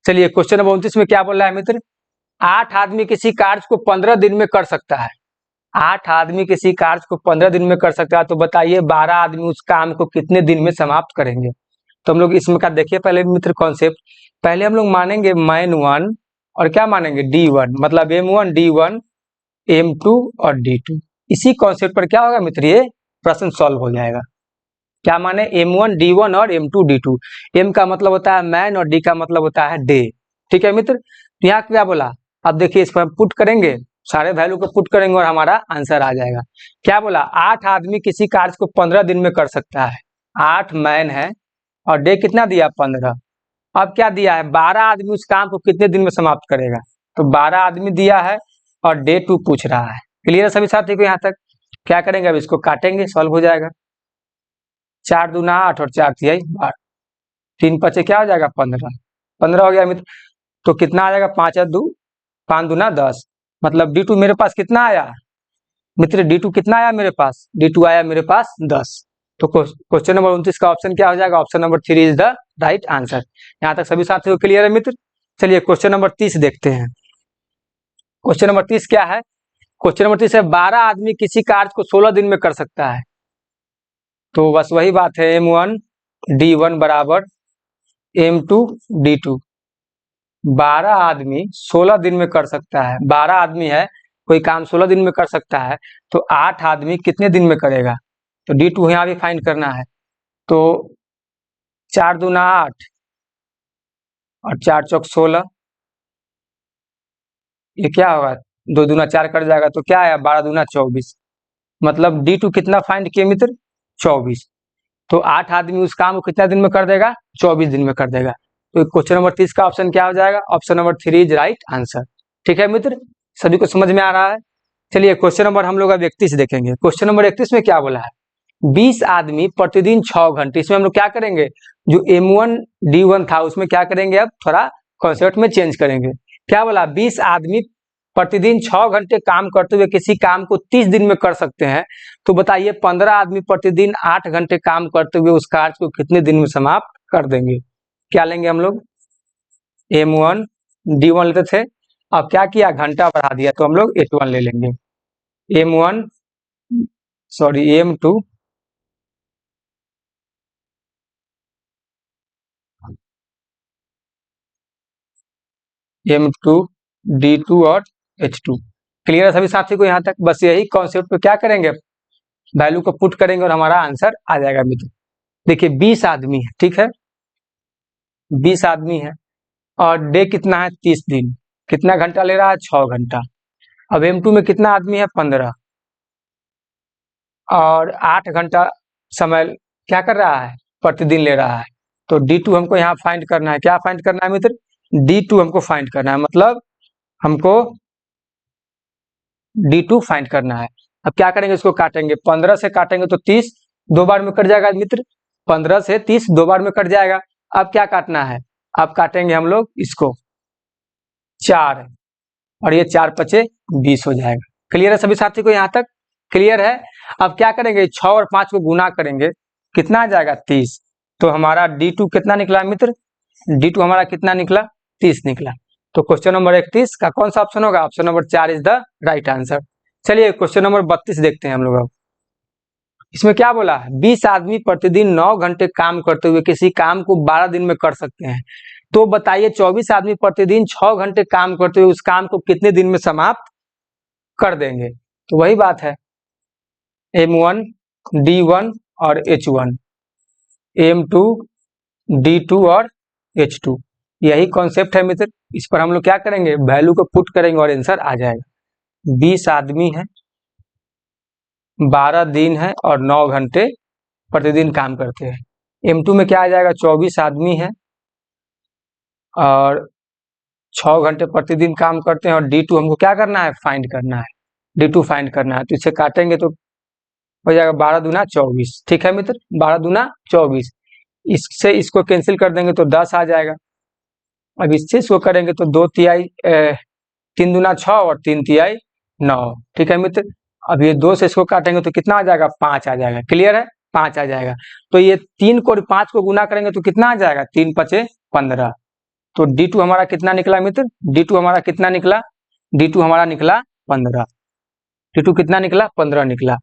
चलिए क्वेश्चन नंबर 29 में क्या बोल रहा है मित्र, 8 आदमी किसी कार्य को 15 दिन में कर सकता है, 8 आदमी किसी कार्य को 15 दिन में कर सकता है, तो बताइए 12 आदमी उस काम को कितने दिन में समाप्त करेंगे। तो हम लोग इसमें का देखिए पहले मित्र कॉन्सेप्ट, पहले हम लोग मानेंगे मैन 1 और क्या मानेंगे D1, मतलब M1 D1 M2 और D2। इसी कॉन्सेप्ट पर क्या होगा मित्र, ये प्रश्न सॉल्व हो जाएगा। क्या माने M1 D1 और M2 D2, M का मतलब होता है मैन और D का मतलब होता है डे। ठीक है मित्र, तो यहाँ क्या बोला, अब देखिए इस पर हम पुट करेंगे, सारे वैल्यू को पुट करेंगे और हमारा आंसर आ जाएगा। क्या बोला, 8 आदमी किसी कार्य को 15 दिन में कर सकता है, 8 मैन है और डे कितना दिया 15। अब क्या दिया है, 12 आदमी उस काम को कितने दिन में समाप्त करेगा, तो 12 आदमी दिया है और डे 2 पूछ रहा है। क्लियर है सभी साथी को यहाँ तक। क्या करेंगे, अब इसको काटेंगे, सॉल्व हो जाएगा, 4 दूना 8 और 4 तिहाई 12, 3 पचे क्या हो जाएगा 15, 15 हो गया मित्र। तो कितना आ जाएगा, 5 और 2 5 दूना 10, मतलब D2 मेरे पास कितना आया मित्र, D2 कितना आया मेरे पास, D2 आया मेरे पास 10। तो क्वेश्चन नंबर 29 का ऑप्शन क्या हो जाएगा, option number 3 is the right answer. यहाँ तक सभी साथियों को क्लियर है मित्र। चलिए क्वेश्चन नंबर 30 देखते हैं। क्वेश्चन नंबर 30 क्या है, क्वेश्चन नंबर 30 है 12 आदमी किसी कार्य को 16 दिन में कर सकता है। तो बस वही बात है, M1 D1 बराबर M2 D2। 12 आदमी 16 दिन में कर सकता है, 12 आदमी है, कोई काम 16 दिन में कर सकता है, तो 8 आदमी कितने दिन में करेगा, तो D2 यहाँ भी फाइंड करना है। तो 4 दूना 8 और 4 चौक 16, ये क्या होगा, 2 दूना 4 कट जाएगा, तो क्या आया 12 दूना 24, मतलब D2 कितना फाइंड किए मित्र, 24। तो 8 आदमी उस काम को कितना दिन में कर देगा, 24 दिन में कर देगा। तो क्वेश्चन नंबर 30 का ऑप्शन क्या हो जाएगा, option number 3 is right answer. ठीक है मित्र, सभी को समझ में आ रहा है। चलिए क्वेश्चन नंबर हम लोग अब 31 देखेंगे। क्वेश्चन नंबर 31 में क्या बोला है, 20 आदमी प्रतिदिन 6 घंटे, इसमें हम लोग क्या करेंगे, जो M1 D1 था उसमें क्या करेंगे, अब थोड़ा कॉन्सेप्ट में चेंज करेंगे। क्या बोला, 20 आदमी प्रतिदिन 6 घंटे काम करते हुए किसी काम को 30 दिन में कर सकते हैं। तो बताइए 15 आदमी प्रतिदिन 8 घंटे काम करते हुए उस कार्य को कितने दिन में समाप्त कर देंगे। क्या लेंगे हम लोग, M1 D1 लेते थे, अब क्या किया, घंटा बढ़ा दिया, तो हम लोग 81 ले लेंगे। M1 sorry M2 M2 D2 और H2। क्लियर है सभी साथी को यहाँ तक, बस यही कॉन्सेप्ट पे क्या करेंगे, वैल्यू को पुट करेंगे और हमारा आंसर आ जाएगा मित्र। देखिए 20 आदमी है, ठीक है, 20 आदमी है और डे कितना है, 30 दिन, कितना घंटा ले रहा है, 6 घंटा। अब M2 में कितना आदमी है, 15, और 8 घंटा समय क्या कर रहा है, प्रतिदिन ले रहा है। तो D2 हमको यहाँ फाइंड करना है, क्या फाइंड करना है मित्र, D2 हमको फाइंड करना है, मतलब हमको D2 फाइंड करना है। अब क्या करेंगे, इसको काटेंगे, 15 से काटेंगे तो 30 दो बार में कट जाएगा मित्र, 15 से 30 दो बार में कट जाएगा। अब क्या काटना है, अब काटेंगे हम लोग इसको 4, और ये 4 पचे 20 हो जाएगा। क्लियर है सभी साथी को यहाँ तक, क्लियर है। अब क्या करेंगे, 6 और 5 को गुना करेंगे, कितना आ जाएगा, 30। तो हमारा D2 कितना निकला मित्र, D2 हमारा कितना निकला, 30 निकला। तो क्वेश्चन नंबर 31 का कौन सा ऑप्शन होगा, option number 4 is the right answer. चलिए क्वेश्चन नंबर 32 देखते हैं हम लोग। अब इसमें क्या बोला है, 20 आदमी प्रतिदिन 9 घंटे काम करते हुए किसी काम को 12 दिन में कर सकते हैं। तो बताइए 24 आदमी प्रतिदिन 6 घंटे काम करते हुए उस काम को कितने दिन में समाप्त कर देंगे। तो वही बात है, M1 D1 और H1, M2 D2 और H2, यही कॉन्सेप्ट है मित्र। इस पर हम लोग क्या करेंगे, वैल्यू को पुट करेंगे और आंसर आ जाएगा। 20 आदमी है, 12 दिन है और 9 घंटे प्रतिदिन काम करते हैं। M2 में क्या आ जाएगा, 24 आदमी है और 6 घंटे प्रतिदिन काम करते हैं, और D2 हमको क्या करना है, फाइंड करना है, D2 फाइंड करना है। तो इसे काटेंगे तो हो जाएगा 12 दूना 24, ठीक है मित्र, 12 दूना 24। इससे इसको कैंसिल कर देंगे तो 10 आ जाएगा। अब इससे इसको करेंगे तो 2 तिहाई 3 दूना 6 और 3 तिहाई 9, ठीक है मित्र। अब ये 2 से इसको काटेंगे तो कितना आ जाएगा, 5 आ जाएगा। क्लियर है, 5 आ जाएगा। तो ये 3 को और 5 को गुना करेंगे तो कितना आ जाएगा, 3 पचे 15। तो D2 हमारा कितना निकला मित्र, D2 हमारा कितना निकला, D2 हमारा निकला 15। D2 कितना निकला, 15 निकला।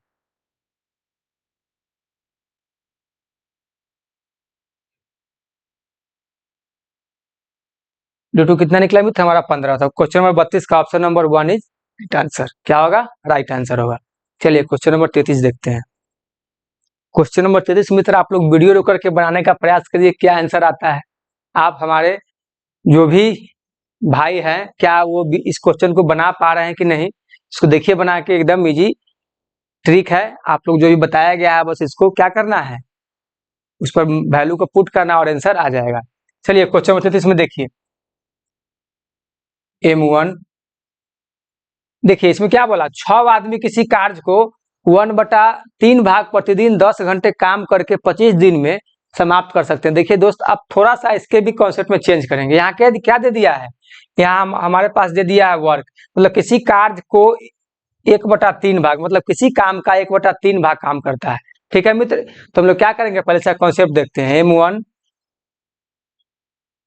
D2 कितना निकला मित्र, हमारा 15 था। क्वेश्चन नंबर 32 का option number 1 is right answer. क्या होगा, राइट आंसर होगा। चलिए क्वेश्चन नंबर 33 देखते हैं। क्वेश्चन नंबर 33 मित्र आप लोग वीडियो रोक करके बनाने का प्रयास करिए, क्या आंसर आता है। आप हमारे जो भी भाई हैं, क्या वो भी इस क्वेश्चन को बना पा रहे हैं कि नहीं, इसको देखिए बना के, एकदम इजी ट्रिक है। आप लोग जो भी बताया गया है बस इसको क्या करना है, उस पर वैल्यू को पुट करना और आंसर आ जाएगा। चलिए क्वेश्चन नंबर 33 में देखिए, M1, देखिए इसमें क्या बोला, 6 आदमी किसी कार्य को 1/3 भाग प्रतिदिन 10 घंटे काम करके 25 दिन में समाप्त कर सकते हैं। देखिए दोस्त, अब थोड़ा सा इसके भी कॉन्सेप्ट में चेंज करेंगे। यहाँ क्या क्या दे दिया है, यहाँ हमारे पास दे दिया है वर्क, मतलब किसी कार्य को 1/3 भाग, मतलब किसी काम का 1/3 भाग काम करता है। ठीक है मित्र, तो हम लोग क्या करेंगे, पहले से कॉन्सेप्ट देखते हैं। M1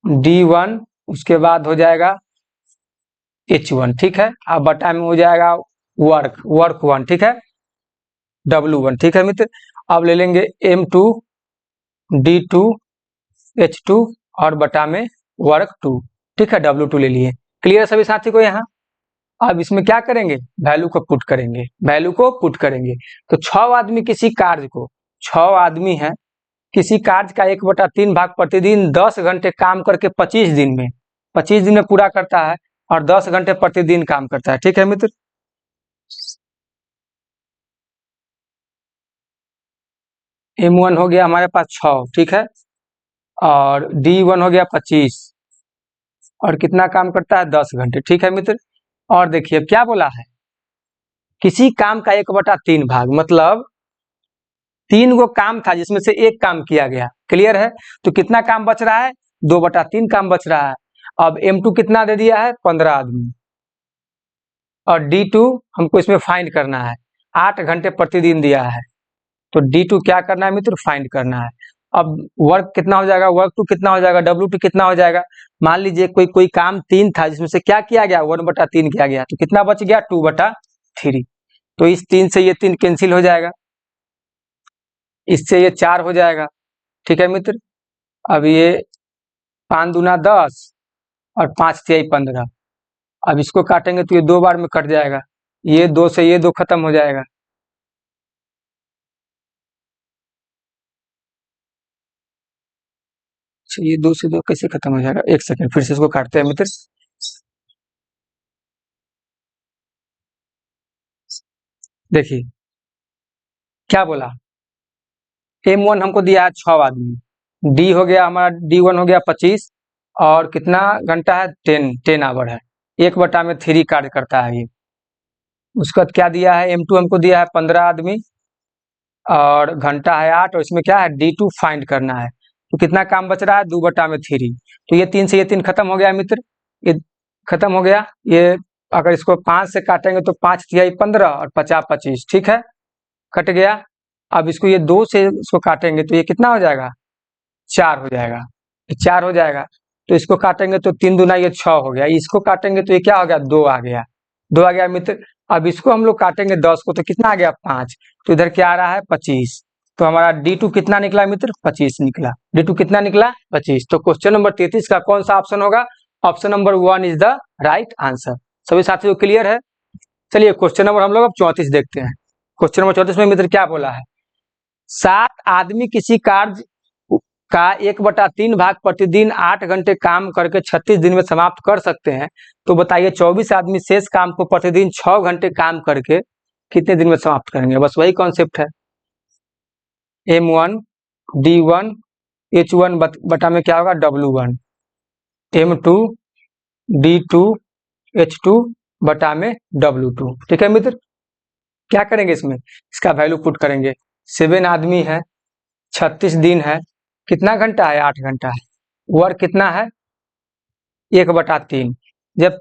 D1, उसके बाद हो जाएगा H1, ठीक है। अब बटा में हो जाएगा वर्क 1, ठीक है, W1, ठीक है मित्र। अब ले लेंगे M2 D2 H2 और बटा में वर्क 2, ठीक है, W2 ले लिए। क्लियर सभी साथी को यहाँ। अब इसमें क्या करेंगे, वैल्यू को पुट करेंगे, वैल्यू को पुट करेंगे। तो 6 आदमी किसी कार्य को, 6 आदमी है किसी कार्य का 1/3 भाग प्रतिदिन 10 घंटे काम करके 25 दिन में पूरा करता है और 10 घंटे प्रतिदिन काम करता है। ठीक है मित्र, M1 हो गया हमारे पास 6, ठीक है, और D1 हो गया 25 और कितना काम करता है 10 घंटे। ठीक है मित्र, और देखिए क्या बोला है, किसी काम का 1/3 भाग, मतलब 3 गो काम था जिसमें से एक काम किया गया। क्लियर है, तो कितना काम बच रहा है, 2/3 काम बच रहा है। अब M2 कितना दे दिया है, 15 आदमी, और D2 हमको इसमें फाइंड करना है, 8 घंटे प्रतिदिन दिया है। तो D2 क्या करना है मित्र, फाइंड करना है। अब वर्क कितना हो जाएगा, वर्क 2 कितना हो जाएगा, W2 कितना हो जाएगा। मान लीजिए कोई काम 3 था जिसमें से क्या किया गया, 1/3 किया गया, तो कितना बच गया, 2/3। तो इस 3 से ये 3 कैंसिल हो जाएगा, इससे ये 4 हो जाएगा। ठीक है मित्र, अब ये 5 दूना 10 और 5 तिहाई 15। अब इसको काटेंगे तो ये 2 बार में कट जाएगा, ये 2 से ये 2 खत्म हो जाएगा। ये 2 से 2 कैसे खत्म हो जाएगा, एक सेकंड, फिर से इसको काटते हैं मित्र। देखिए क्या बोला, M1 हमको दिया है 6 आदमी, D हो गया हमारा, D1 हो गया 25 और कितना घंटा है, 10 आवर है, 1/3 कार्य करता है ये। उसके बाद क्या दिया है, M2 हमको दिया है 15 आदमी और घंटा है 8, और इसमें क्या है, D2 फाइंड करना है। तो कितना काम बच रहा है, 2/3। तो ये 3 से ये 3 खत्म हो गया मित्र, ये खत्म हो गया। ये अगर इसको 5 से काटेंगे तो 5 तिहाई 15 और 50 25, ठीक है, कट गया। अब इसको ये 2 से इसको काटेंगे तो ये कितना हो जाएगा, 4 हो जाएगा, 4 हो जाएगा। तो इसको काटेंगे तो 3 दूना ये 6 हो गया, इसको काटेंगे तो ये क्या हो गया, 2 आ गया, 2 आ गया मित्र। अब इसको हम लोग काटेंगे 10 को तो कितना आ गया, 5। तो इधर क्या आ रहा है, 25। तो हमारा D2 कितना निकला मित्र, 25 निकला। D2 कितना निकला, 25। तो क्वेश्चन नंबर 33 का कौन सा ऑप्शन होगा, option number 1 is the right answer. सभी साथियों क्लियर है। चलिए क्वेश्चन नंबर हम लोग अब 34 देखते हैं। क्वेश्चन नंबर 34 में मित्र क्या बोला है, 7 आदमी किसी कार्य का 1/3 भाग प्रतिदिन 8 घंटे काम करके 36 दिन में समाप्त कर सकते हैं। तो बताइए 24 आदमी शेष काम को प्रतिदिन 6 घंटे काम करके कितने दिन में समाप्त करेंगे। बस वही कॉन्सेप्ट है, M1 D1 H1 बटा में क्या होगा, W1, M2 D2 H2 बटा में W2। ठीक है मित्र, क्या करेंगे इसमें, इसका वैल्यू पुट करेंगे। 7 आदमी है, 36 दिन है, कितना घंटा है, 8 घंटा है, वर्क कितना है, 1/3। जब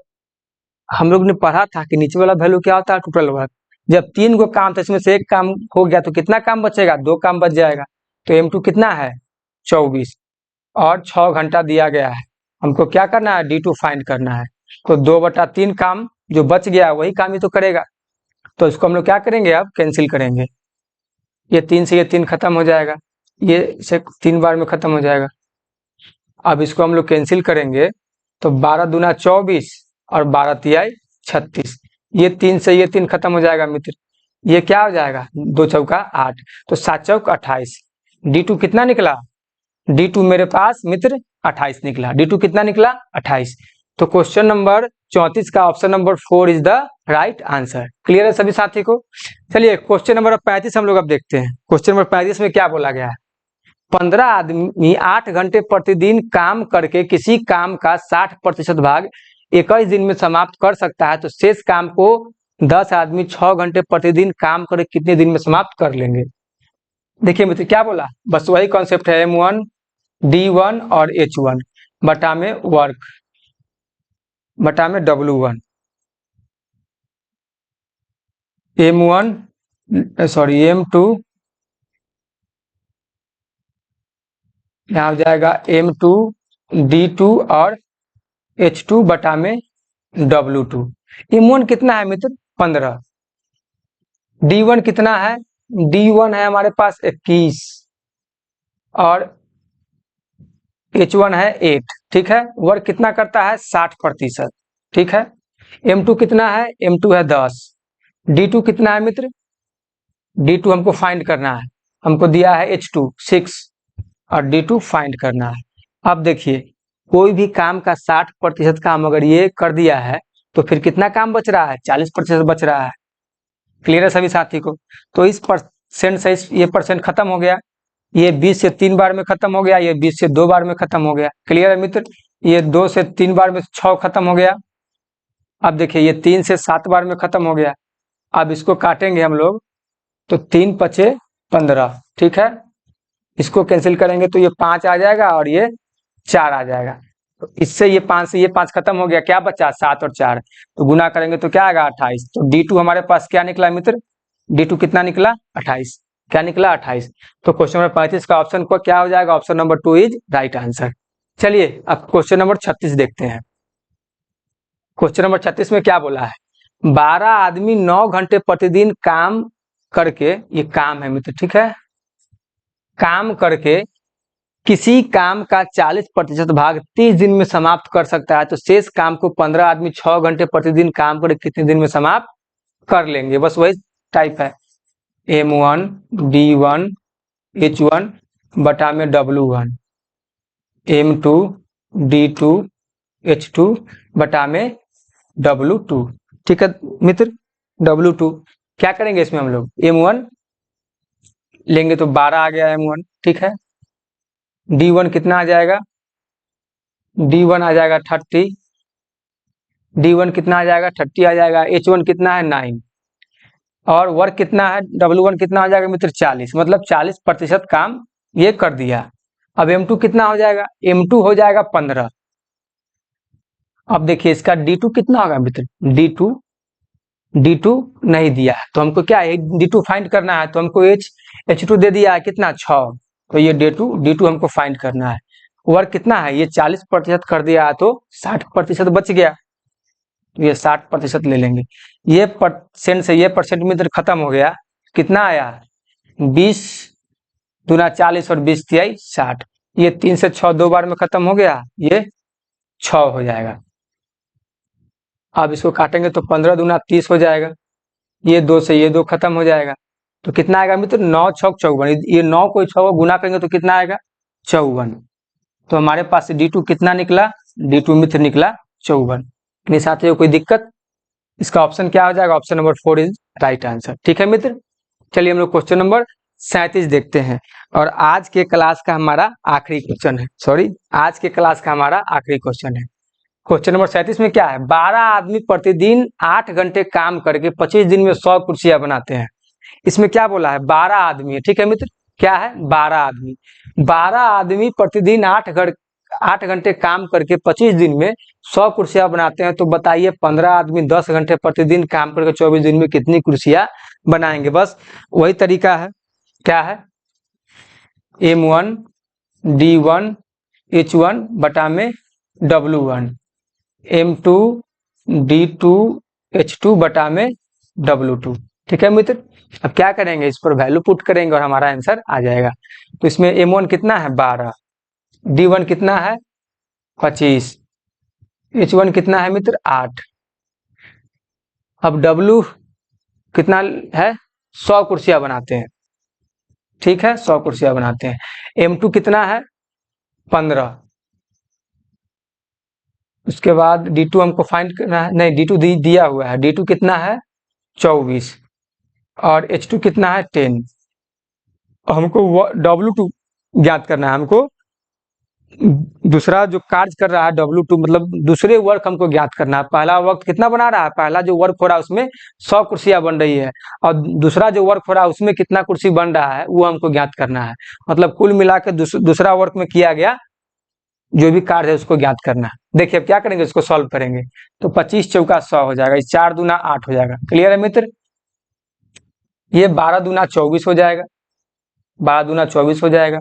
हम लोग ने पढ़ा था कि नीचे वाला वैल्यू क्या होता है, टोटल वर्क। जब 3 गो काम था इसमें से एक काम हो गया तो कितना काम बचेगा, 2 काम बच जाएगा। तो M2 कितना है, 24 और 6 घंटा दिया गया है। हमको क्या करना है, D2 फाइंड करना है। तो 2/3 काम जो बच गया वही काम ही तो करेगा। तो इसको हम लोग क्या करेंगे, अब कैंसिल करेंगे। ये 3 से ये 3 खत्म हो जाएगा, ये से 3 बार में खत्म हो जाएगा। अब इसको हम लोग कैंसिल करेंगे तो 12 दूना 24 और 12 तिहाई 36। ये 3 से ये 3 खत्म हो जाएगा मित्र, ये क्या हो जाएगा, 2 चौका 8, तो 7 चौक 28। D2 कितना निकला, D2 मेरे पास मित्र 28 निकला। D2 कितना निकला, 28। तो क्वेश्चन नंबर 34 का option number 4 is the right answer. Clear है सभी साथी को। चलिए क्वेश्चन नंबर 35 हम लोग अब देखते हैं। क्वेश्चन नंबर 35 में क्या बोला गया है, 15 आदमी 8 घंटे प्रतिदिन काम करके किसी काम का 60% भाग 21 दिन में समाप्त कर सकता है। तो शेष काम को 10 आदमी 6 घंटे प्रतिदिन काम करके कितने दिन में समाप्त कर लेंगे। देखिए मित्र क्या बोला, बस वही कॉन्सेप्ट है, M1 D1 और H1 बटा में वर्क बटा में W1, M1 सॉरी M2 यहाँ हो जाएगा M2 D2 और H2 बटा में W2। M1 कितना है मित्र 15, D1 कितना है, D1 है हमारे पास 21 और H1 है 8, ठीक है। वर्क कितना करता है 60%, ठीक है। M2 कितना है, M2 है 10, D2 कितना है मित्र, D2 हमको फाइंड करना है, हमको दिया है H2 6 और D2 फाइंड करना है। अब देखिए कोई भी काम का 60% काम अगर ये कर दिया है तो फिर कितना काम बच रहा है, 40% बच रहा है। क्लियर है सभी साथी को। तो इस परसेंट से ये परसेंट खत्म हो गया, ये 20 से 3 बार में खत्म हो गया, ये 20 से 2 बार में खत्म हो गया। क्लियर है मित्र, ये 2 से 3 बार में 6 खत्म हो गया। अब देखिए ये 3 से 7 बार में खत्म हो गया। अब इसको काटेंगे हम लोग तो 3 पचे 15, ठीक है। इसको कैंसिल करेंगे तो ये 5 आ जाएगा और ये 4 आ जाएगा। तो इससे ये 5 से ये 5 खत्म हो गया, क्या बचा 7 और 4, तो गुना करेंगे तो क्या आएगा 28। तो D2 हमारे पास क्या निकला मित्र, D2 कितना निकला 28, क्या निकला 28। तो क्वेश्चन नंबर 35 का ऑप्शन को क्या हो जाएगा, option number 2 is right answer. चलिए अब क्वेश्चन नंबर 36 देखते हैं। क्वेश्चन नंबर 36 में क्या बोला है, 12 आदमी 9 घंटे प्रतिदिन काम करके, ये काम है मित्र, ठीक है, काम करके किसी काम का 40% भाग 30 दिन में समाप्त कर सकता है, तो शेष काम को 15 आदमी 6 घंटे प्रतिदिन काम करके कितने दिन में समाप्त कर लेंगे। बस वही टाइप है, M1 D1 H1 बटा में W1, M2 D2 H2 बटा में W2, ठीक है मित्र। W2 क्या करेंगे इसमें हम लोग, M1 लेंगे तो 12 आ गया M1, ठीक है। D1 कितना आ जाएगा, D1 आ जाएगा 30, D1 कितना आ जाएगा 30 आ जाएगा। H1 कितना है 9 और वर्क कितना है W1 कितना हो जाएगा मित्र 40, मतलब 40% काम ये कर दिया। अब M2 कितना हो जाएगा, M2 हो जाएगा 15। अब देखिए इसका D2 कितना होगा मित्र, D2 नहीं दिया है तो हमको क्या है D2 फाइंड करना है, तो हमको H2 दे दिया है कितना 6, तो ये D2 हमको फाइंड करना है। वर्क कितना है, ये 40% कर दिया है तो 60% बच गया, तो ये 60% ले लेंगे। ये परसेंट से ये परसेंट मित्र खत्म हो गया, कितना आया 20 दूना 40 और 20 तिहाई 60, ये 3 से 6 2 बार में खत्म हो गया, ये 6 हो जाएगा। अब इसको काटेंगे तो 15 दूना 30 हो जाएगा, ये 2 से ये 2 खत्म हो जाएगा, तो कितना आएगा मित्र 9 छक 54, ये 9 को 6 को गुना करेंगे तो कितना आएगा 54। तो हमारे पास D2 कितना निकला, D2 मित्र निकला 54। मेरे साथियों कोई दिक्कत, इसका ऑप्शन क्या हो जाएगा, option number 4 is right answer, ठीक है मित्र। चलिए हम लोग क्वेश्चन नंबर 37 देखते हैं और आज के क्लास का हमारा आखिरी क्वेश्चन है, आज के क्लास का हमारा आखिरी क्वेश्चन है। क्वेश्चन नंबर 37 में क्या है, 12 आदमी प्रतिदिन 8 घंटे काम करके 25 दिन में 100 कुर्सियां बनाते हैं। इसमें क्या बोला है 12 आदमी है, ठीक है मित्र, क्या है 12 आदमी प्रतिदिन 8 घंटे काम करके 25 दिन में 100 कुर्सियां बनाते हैं, तो बताइए 15 आदमी 10 घंटे प्रतिदिन काम करके 24 दिन में कितनी कुर्सियां बनाएंगे। बस वही तरीका है, क्या है M1 D1 H1 बटा में W1, M2 D2 H2 बटा में W2, ठीक है मित्र। अब क्या करेंगे, इस पर वैल्यू पुट करेंगे और हमारा आंसर आ जाएगा। तो इसमें M1 कितना है 12, D1 कितना है 25, H1 कितना है मित्र 8, अब W कितना है 100 कुर्सियां बनाते हैं, ठीक है 100 कुर्सियां बनाते हैं। M2 कितना है 15, उसके बाद D2 हमको फाइंड करना है, नहीं D2 दिया हुआ है, D2 कितना है 24 और H2 कितना है 10, हमको W2 ज्ञात करना है, हमको दूसरा जो कार्य कर रहा है W2 मतलब दूसरे वर्क हमको ज्ञात करना है। पहला वर्क कितना बना रहा है, पहला जो वर्क हो रहा है उसमें 100 कुर्सियां बन रही है, और दूसरा जो वर्क हो रहा है उसमें कितना कुर्सी बन रहा है वो हमको ज्ञात करना है। मतलब कुल मिला के दूसरा वर्क में किया गया जो भी कार्य है उसको ज्ञात करना है। देखिए अब क्या करेंगे, इसको सॉल्व करेंगे तो 25 चौका 100 हो जाएगा, 4 दूना 8 हो जाएगा। क्लियर है मित्र? ये 12 दूना 24 हो जाएगा, 12 दूना 24 हो जाएगा,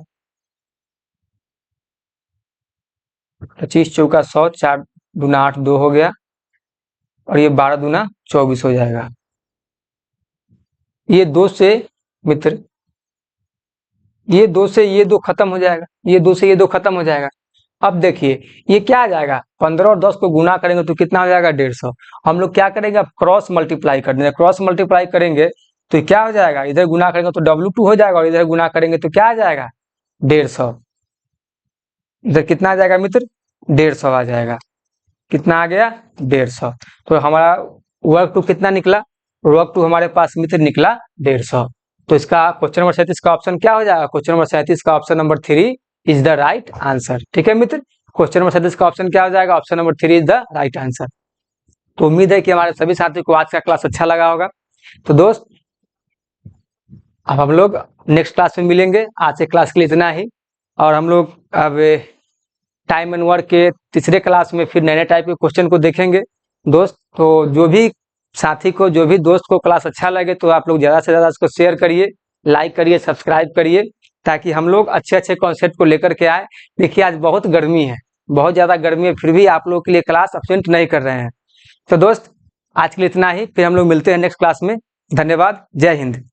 25 चौका 100, 4 दूना 8 2 हो गया, और ये 12 दूना 24 हो जाएगा। ये 2 से मित्र, ये 2 से ये 2 खत्म हो जाएगा, ये 2 से ये 2 खत्म हो जाएगा। अब देखिए ये क्या आ जाएगा, 15 और 10 को गुना करेंगे तो कितना हो जाएगा, 150। हम लोग क्या करेंगे, अब क्रॉस मल्टीप्लाई कर देंगे। क्रॉस मल्टीप्लाई करेंगे तो क्या हो जाएगा, इधर गुना करेंगे तो W2 हो जाएगा, और इधर गुना करेंगे तो क्या आ जाएगा, 150। इधर कितना आ जाएगा मित्र, 150 आ जाएगा। कितना आ गया, 150। तो हमारा वर्क टू कितना निकला, वर्क टू हमारे पास मित्र निकला 150। तो इसका क्वेश्चन नंबर 37 का ऑप्शन क्या हो जाएगा, क्वेश्चन नंबर 37 का option number 3 is the right answer. ठीक है मित्र, क्वेश्चन नंबर 37 का ऑप्शन क्या हो जाएगा, option number 3 is the right answer. तो उम्मीद है कि हमारे सभी साथियों को आज का क्लास अच्छा लगा होगा। तो दोस्त अब हम लोग नेक्स्ट क्लास में मिलेंगे, आज के क्लास के लिए इतना ही। और हम लोग अब टाइम एंड वर्क के तीसरे क्लास में फिर नए नए टाइप के क्वेश्चन को देखेंगे दोस्त। तो जो भी साथी को, जो भी दोस्त को क्लास अच्छा लगे तो आप लोग ज़्यादा से ज़्यादा इसको शेयर करिए, लाइक करिए, सब्सक्राइब करिए, ताकि हम लोग अच्छे अच्छे कॉन्सेप्ट को लेकर के आए। देखिए आज बहुत गर्मी है, बहुत ज़्यादा गर्मी है, फिर भी आप लोगों के लिए क्लास अब्सेंट नहीं कर रहे हैं। तो दोस्त आज के लिए इतना ही, फिर हम लोग मिलते हैं नेक्स्ट क्लास में। धन्यवाद, जय हिंद।